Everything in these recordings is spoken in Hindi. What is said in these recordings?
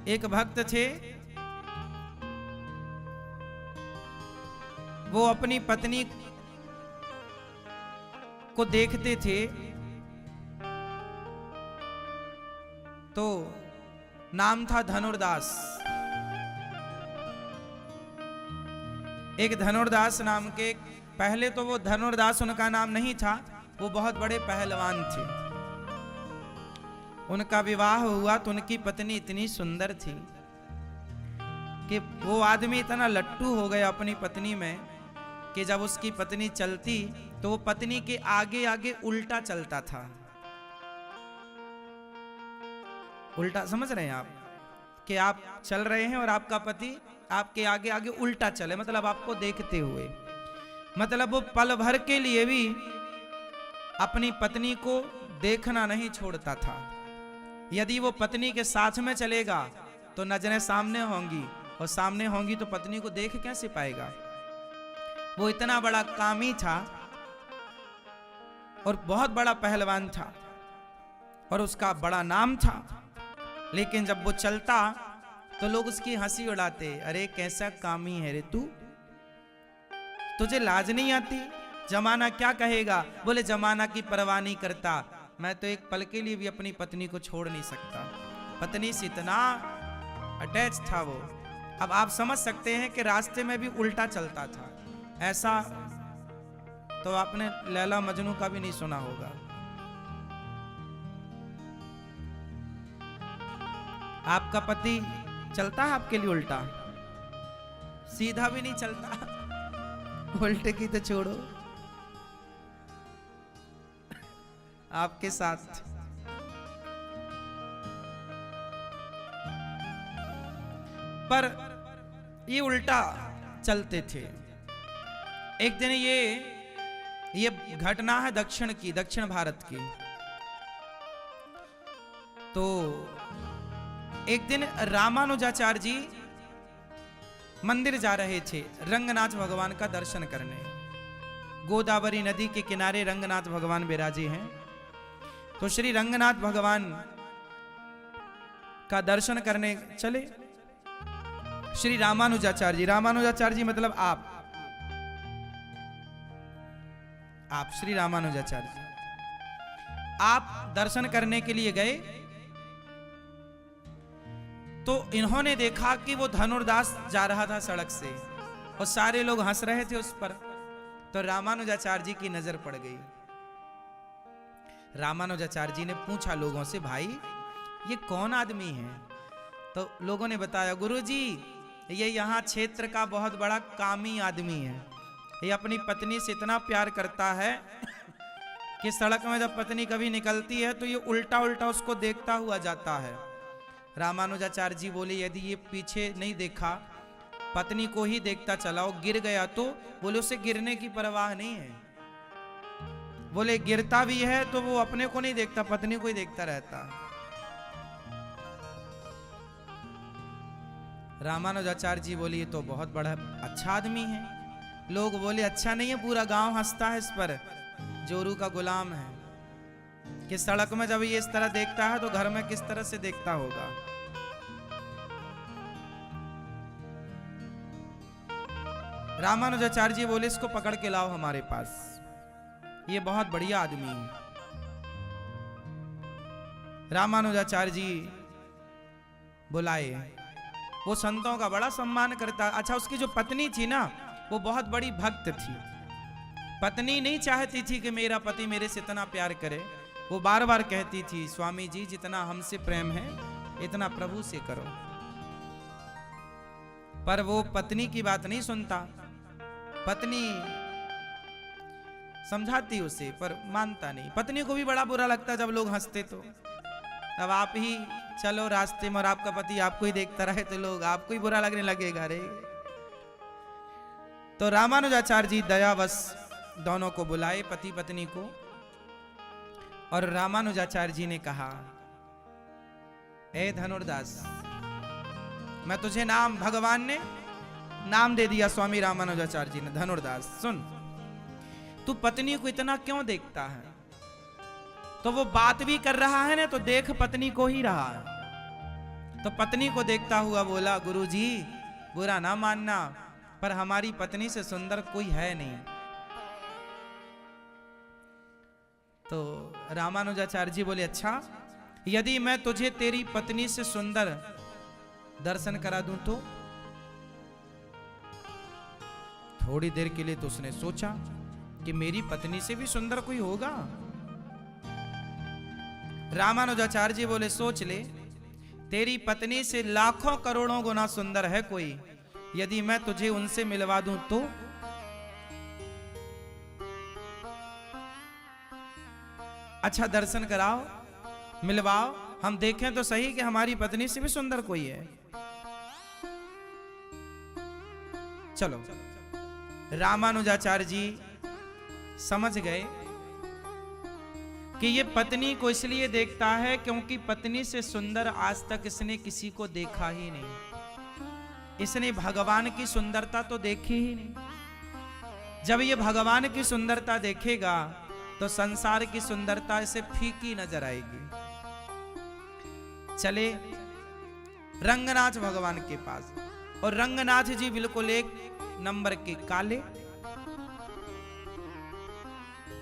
एक भक्त थे, वो अपनी पत्नी को देखते थे तो नाम था धनुर्दास। एक धनुर्दास नाम के, पहले तो वो धनुर्दास उनका नाम नहीं था, वो बहुत बड़े पहलवान थे। उनका विवाह हुआ तो उनकी पत्नी इतनी सुंदर थी कि वो आदमी इतना लट्टू हो गया अपनी पत्नी में कि जब उसकी पत्नी चलती तो वो पत्नी के आगे आगे उल्टा चलता था। उल्टा समझ रहे हैं आप कि आप चल रहे हैं और आपका पति आपके आगे आगे उल्टा चले, मतलब आपको देखते हुए। मतलब वो पल भर के लिए भी अपनी पत्नी को देखना नहीं छोड़ता था। यदि वो पत्नी के साथ में चलेगा तो नजरें सामने होंगी, और सामने होंगी तो पत्नी को देख कैसे पाएगा। वो इतना बड़ा कामी था और बहुत बड़ा पहलवान था और उसका बड़ा नाम था। लेकिन जब वो चलता तो लोग उसकी हंसी उड़ाते, अरे कैसा कामी है रे तू, तुझे लाज नहीं आती, जमाना क्या कहेगा। बोले जमाना की परवाह नहीं करता, मैं तो एक पल के लिए भी अपनी पत्नी को छोड़ नहीं सकता। पत्नी से इतना अटैच था वो। अब आप समझ सकते हैं कि रास्ते में भी उल्टा चलता था। ऐसा तो आपने लैला मजनू का भी नहीं सुना होगा। आपका पति चलता है आपके लिए उल्टा, सीधा भी नहीं चलता, उल्टे की तो छोड़ो, आपके साथ। पर ये उल्टा चलते थे। एक दिन ये घटना है दक्षिण भारत की। तो एक दिन रामानुजाचार्य जी मंदिर जा रहे थे रंगनाथ भगवान का दर्शन करने। गोदावरी नदी के किनारे रंगनाथ भगवान विराजे हैं। तो श्री रंगनाथ भगवान का दर्शन करने चले श्री रामानुजाचार्य जी मतलब आप श्री रामानुजाचार्य जी आप दर्शन करने के लिए गए। तो इन्होंने देखा कि वो धनुर्दास जा रहा था सड़क से और सारे लोग हंस रहे थे उस पर। तो रामानुजाचार्य जी की नजर पड़ गई। रामानुजाचार्य जी ने पूछा लोगों से, भाई ये कौन आदमी है? तो लोगों ने बताया, गुरुजी ये यहाँ क्षेत्र का बहुत बड़ा कामी आदमी है। ये अपनी पत्नी से इतना प्यार करता है कि सड़क में जब पत्नी कभी निकलती है तो ये उल्टा उल्टा उसको देखता हुआ जाता है। रामानुजाचार्य जी बोले, यदि ये पीछे नहीं देखा, पत्नी को ही देखता चला और गिर गया तो? बोले उसे गिरने की परवाह नहीं है। बोले गिरता भी है तो वो अपने को नहीं देखता, पत्नी को ही देखता रहता। रामानुजाचार्य जी बोले ये तो बहुत बड़ा अच्छा आदमी है। लोग बोले अच्छा नहीं है, पूरा गांव हंसता है इस पर, जोरू का गुलाम है। कि सड़क में जब ये इस तरह देखता है तो घर में किस तरह से देखता होगा। रामानुजाचार्य जी बोले इसको पकड़ के लाओ हमारे पास, ये बहुत बढ़िया आदमी है। रामानुजाचार्य जी बुलाए। वो संतों का बड़ा सम्मान करता। अच्छा, उसकी जो पत्नी थी ना वो बहुत बड़ी भक्त थी। पत्नी नहीं चाहती थी कि मेरा पति मेरे से इतना प्यार करे। वो बार बार कहती थी, स्वामी जी जितना हमसे प्रेम है इतना प्रभु से करो। पर वो पत्नी की बात नहीं सुनता। पत्नी समझाती उसे पर मानता नहीं। पत्नी को भी बड़ा बुरा लगता जब लोग हंसते। तो अब आप ही चलो रास्ते में और आपका पति आपको ही देखता रहे तो लोग आपको ही बुरा लगने लगेगा रे। तो रामानुजाचार्य जी दयावश दोनों को बुलाए, पति पत्नी को। और रामानुजाचार्य जी ने कहा, ए धनुर्दास, मैं तुझे नाम, भगवान ने नाम दे दिया स्वामी रामानुजाचार्य जी ने, धनुर्दास सुन, तू पत्नी को इतना क्यों देखता है? तो वो बात भी कर रहा है ना तो देख पत्नी को ही रहा है। तो पत्नी को देखता हुआ बोला, गुरुजी बुरा ना मानना, पर हमारी पत्नी से सुंदर कोई है नहीं। तो रामानुजाचार्य जी बोले, अच्छा यदि मैं तुझे तेरी पत्नी से सुंदर दर्शन करा दूं तो? थोड़ी देर के लिए तो उसने सोचा कि मेरी पत्नी से भी सुंदर कोई होगा। रामानुजाचार्य जी बोले, सोच ले, तेरी पत्नी से लाखों करोड़ों गुना सुंदर है कोई, यदि मैं तुझे उनसे मिलवा दूं तो? अच्छा दर्शन कराओ, मिलवाओ, हम देखें तो सही कि हमारी पत्नी से भी सुंदर कोई है। चलो, रामानुजाचार्य जी समझ गए कि ये पत्नी को इसलिए देखता है क्योंकि पत्नी से सुंदर आज तक इसने किसी को देखा ही नहीं। इसने भगवान की सुंदरता तो देखी ही नहीं। जब ये भगवान की सुंदरता देखेगा तो संसार की सुंदरता इसे फीकी नजर आएगी। चले रंगनाथ भगवान के पास, और रंगनाथ जी बिल्कुल एक नंबर के काले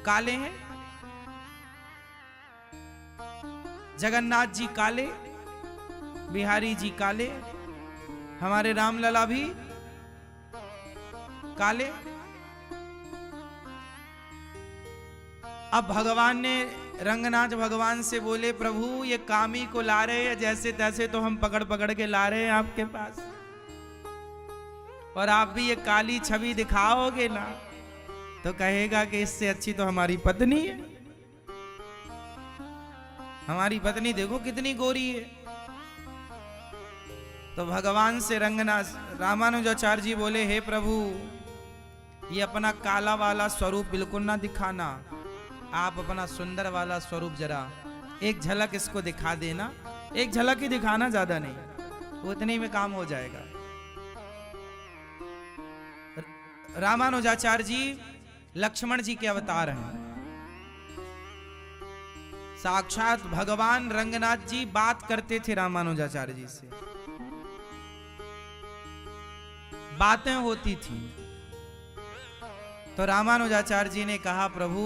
काले हैं। जगन्नाथ जी काले, बिहारी जी काले, हमारे रामलला भी काले। अब भगवान ने रंगनाथ भगवान से बोले, प्रभु ये कामी को ला रहे हैं जैसे तैसे, तो हम पकड़ पकड़ के ला रहे हैं आपके पास, और आप भी ये काली छवि दिखाओगे ना तो कहेगा कि इससे अच्छी तो हमारी पत्नी है। हमारी पत्नी देखो कितनी गोरी है। तो भगवान से रंगनाथ रामानुजाचार्य जी बोले, हे प्रभु ये अपना काला वाला स्वरूप बिल्कुल ना दिखाना, आप अपना सुंदर वाला स्वरूप जरा एक झलक इसको दिखा देना। एक झलक ही दिखाना, ज्यादा नहीं, उतने में काम हो जाएगा। रामानुजाचार्य जी लक्ष्मण जी के अवतार हैं। साक्षात भगवान रंगनाथ जी बात करते थे रामानुजाचार्य जी से, बातें होती थी। तो रामानुजाचार्य जी ने कहा, प्रभु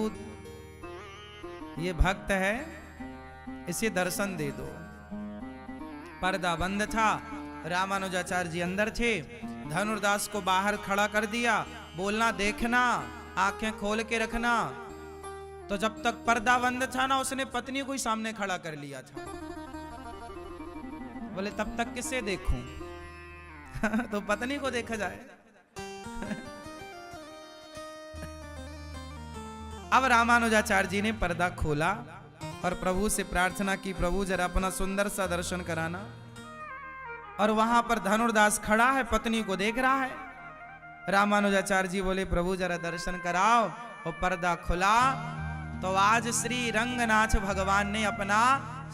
ये भक्त है, इसे दर्शन दे दो। पर्दा बंद था, रामानुजाचार्य जी अंदर थे, धनुर्दास को बाहर खड़ा कर दिया, बोलना देखना, आंखें खोल के रखना। तो जब तक पर्दा बंद था ना, उसने पत्नी को ही सामने खड़ा कर लिया था। बोले तब तक किसे देखूं? तो पत्नी को देखा जाए। अब रामानुजाचार्य जी ने पर्दा खोला और प्रभु से प्रार्थना की, प्रभु जरा अपना सुंदर सा दर्शन कराना। और वहां पर धनुर्दास खड़ा है, पत्नी को देख रहा है। रामानुजाचार्य जी बोले, प्रभु जरा दर्शन कराओ। और पर्दा खुला तो आज श्री रंगनाथ भगवान ने अपना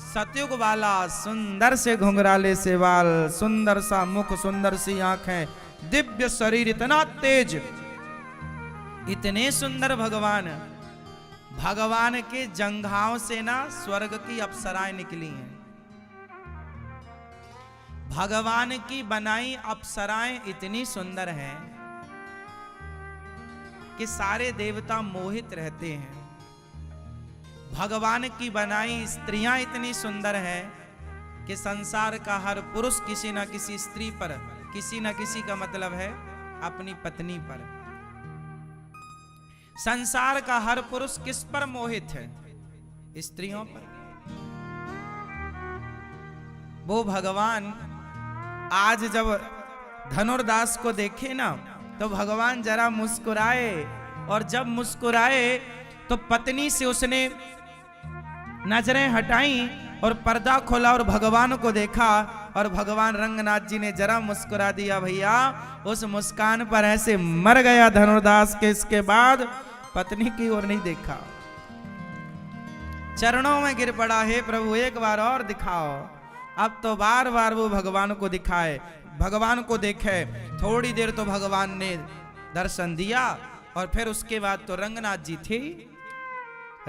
सतयुग वाला सुंदर से घुंघराले से बाल, सुंदर सा मुख, सुंदर सी आंखें, दिव्य शरीर, इतना तेज, इतने सुंदर भगवान, भगवान के जंघाओं से ना स्वर्ग की अप्सराएं निकली हैं। भगवान की बनाई अप्सराएं इतनी सुंदर हैं कि सारे देवता मोहित रहते हैं। भगवान की बनाई स्त्रियां इतनी सुंदर हैं कि संसार का हर पुरुष किसी न किसी स्त्री पर, किसी न किसी का मतलब है अपनी पत्नी पर। संसार का हर पुरुष किस पर मोहित है? स्त्रियों पर। वो भगवान आज जब धनुर्दास को देखे ना, तो भगवान जरा मुस्कुराए, और जब मुस्कुराए तो पत्नी से उसने नजरें हटाई और पर्दा खोला और भगवान को देखा। और भगवान रंगनाथ जी ने जरा मुस्कुरा दिया। भैया उस मुस्कान पर ऐसे मर गया धनुर्दास के, इसके बाद पत्नी की ओर नहीं देखा। चरणों में गिर पड़ा, हे प्रभु एक बार और दिखाओ। अब तो बार बार वो भगवान को दिखाए, भगवान को देखे। थोड़ी देर तो भगवान ने दर्शन दिया, और फिर उसके बाद तो रंगनाथ जी थे,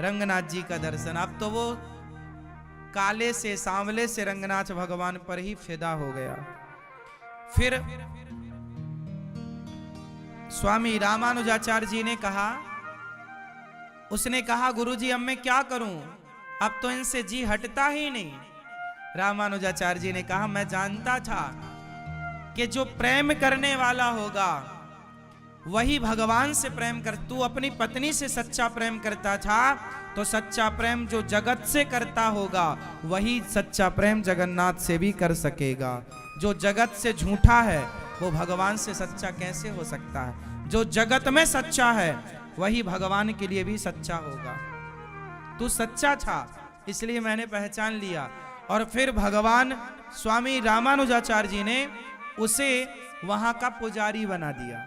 रंगनाथ जी का दर्शन। अब तो वो काले से सांवले से रंगनाथ भगवान पर ही फिदा हो गया। फिर स्वामी रामानुजाचार्य जी ने कहा, उसने कहा गुरुजी अब मैं क्या करूं, अब तो इनसे जी हटता ही नहीं। रामानुजाचार्य जी ने कहा मैं जानता था कि जो प्रेम करने वाला होगा वही भगवान से प्रेम कर। तू अपनी पत्नी से सच्चा प्रेम करता था, तो सच्चा प्रेम जो जगत से करता होगा वही सच्चा प्रेम जगन्नाथ से भी कर सकेगा। जो जगत से झूठा है वो भगवान से सच्चा कैसे हो सकता है? जो जगत में सच्चा है वही भगवान के लिए भी सच्चा होगा। तू सच्चा था इसलिए मैंने पहचान लिया। और फिर भगवान स्वामी रामानुजाचार्य जी ने उसे वहां का पुजारी बना दिया।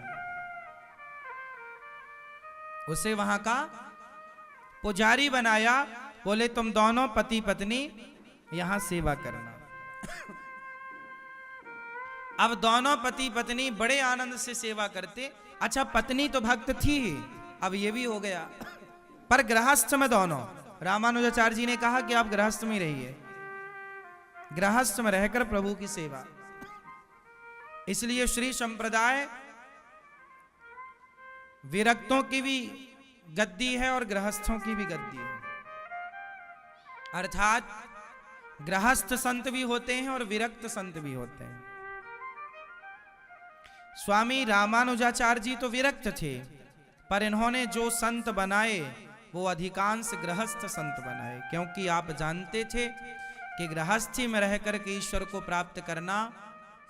उसे वहां का पुजारी बनाया। बोले तुम दोनों पति पत्नी यहां सेवा करना। अब दोनों पति पत्नी बड़े आनंद से सेवा करते। अच्छा पत्नी तो भक्त थी, अब ये भी हो गया, पर गृहस्थ में दोनों। रामानुजाचार्य जी ने कहा कि आप गृहस्थ में रहिए, गृहस्थ में रहकर प्रभु की सेवा। इसलिए श्री संप्रदाय विरक्तों की भी गद्दी है और गृहस्थों की भी गद्दी है। अर्थात गृहस्थ संत भी होते हैं और विरक्त संत भी होते हैं। स्वामी रामानुजाचार्य जी तो विरक्त थे, पर इन्होंने जो संत बनाए वो अधिकांश गृहस्थ संत बनाए, क्योंकि आप जानते थे कि गृहस्थी में रहकर के ईश्वर को प्राप्त करना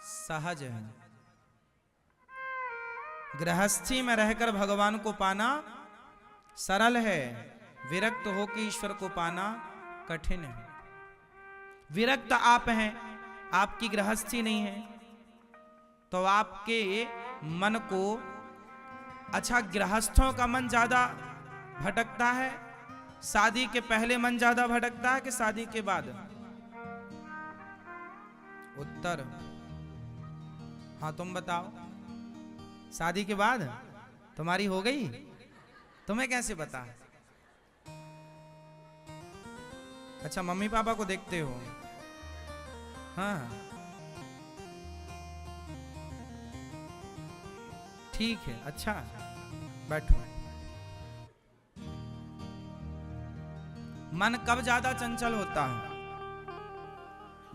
सहज है। गृहस्थी में रहकर भगवान को पाना सरल है, विरक्त होकर ईश्वर को पाना कठिन है। विरक्त आप हैं, आपकी गृहस्थी नहीं है, तो आपके मन को, अच्छा गृहस्थों का मन ज्यादा भटकता है, शादी के पहले मन ज्यादा भटकता है कि शादी के बाद? उत्तर हाँ तुम बताओ। शादी के बाद तुम्हारी हो गई, तुम्हें कैसे पता? अच्छा मम्मी पापा को देखते हो? हाँ ठीक है, अच्छा बैठो। मन कब ज्यादा चंचल होता है?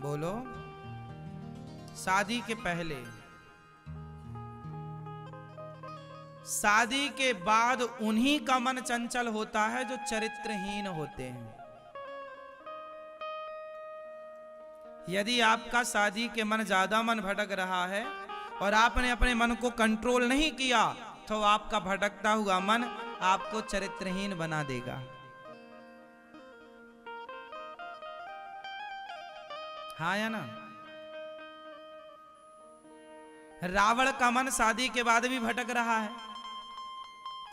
बोलो। शादी के पहले। शादी के बाद उन्हीं का मन चंचल होता है जो चरित्रहीन होते हैं। यदि आपका शादी के मन ज्यादा मन भटक रहा है और आपने अपने मन को कंट्रोल नहीं किया, तो आपका भटकता हुआ मन आपको चरित्रहीन बना देगा। हाँ या ना? रावण का मन शादी के बाद भी भटक रहा है,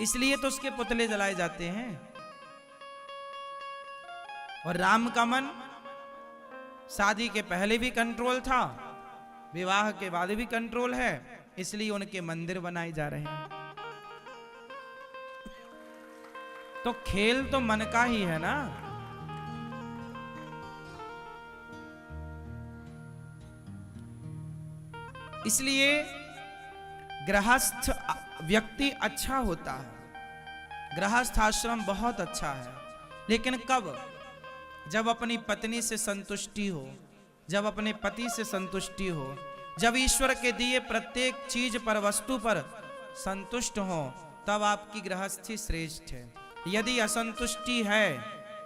इसलिए तो उसके पुतले जलाए जाते हैं। और राम का मन शादी के पहले भी कंट्रोल था, विवाह के बाद भी कंट्रोल है, इसलिए उनके मंदिर बनाए जा रहे हैं। तो खेल तो मन का ही है ना। इसलिए गृहस्थ व्यक्ति अच्छा होता है, गृहस्थ आश्रम बहुत अच्छा है, लेकिन कब? जब अपनी पत्नी से संतुष्टि हो, जब अपने पति से संतुष्टि हो, जब ईश्वर के दिए प्रत्येक चीज पर, वस्तु पर संतुष्ट हो, तब आपकी गृहस्थी श्रेष्ठ है। यदि असंतुष्टि है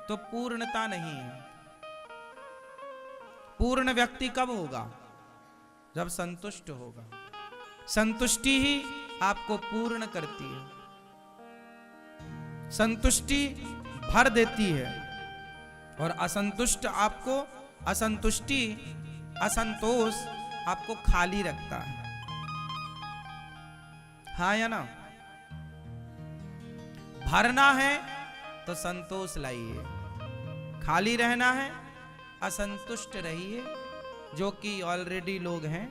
तो पूर्णता नहीं है। पूर्ण व्यक्ति कब होगा? जब संतुष्ट होगा। संतुष्टि ही आपको पूर्ण करती है, संतुष्टि भर देती है, और असंतुष्ट आपको, असंतुष्टि, असंतोष आपको खाली रखता है। हाँ या ना? भरना है तो संतोष लाइए, खाली रहना है असंतुष्ट रहिए, जो कि ऑलरेडी लोग हैं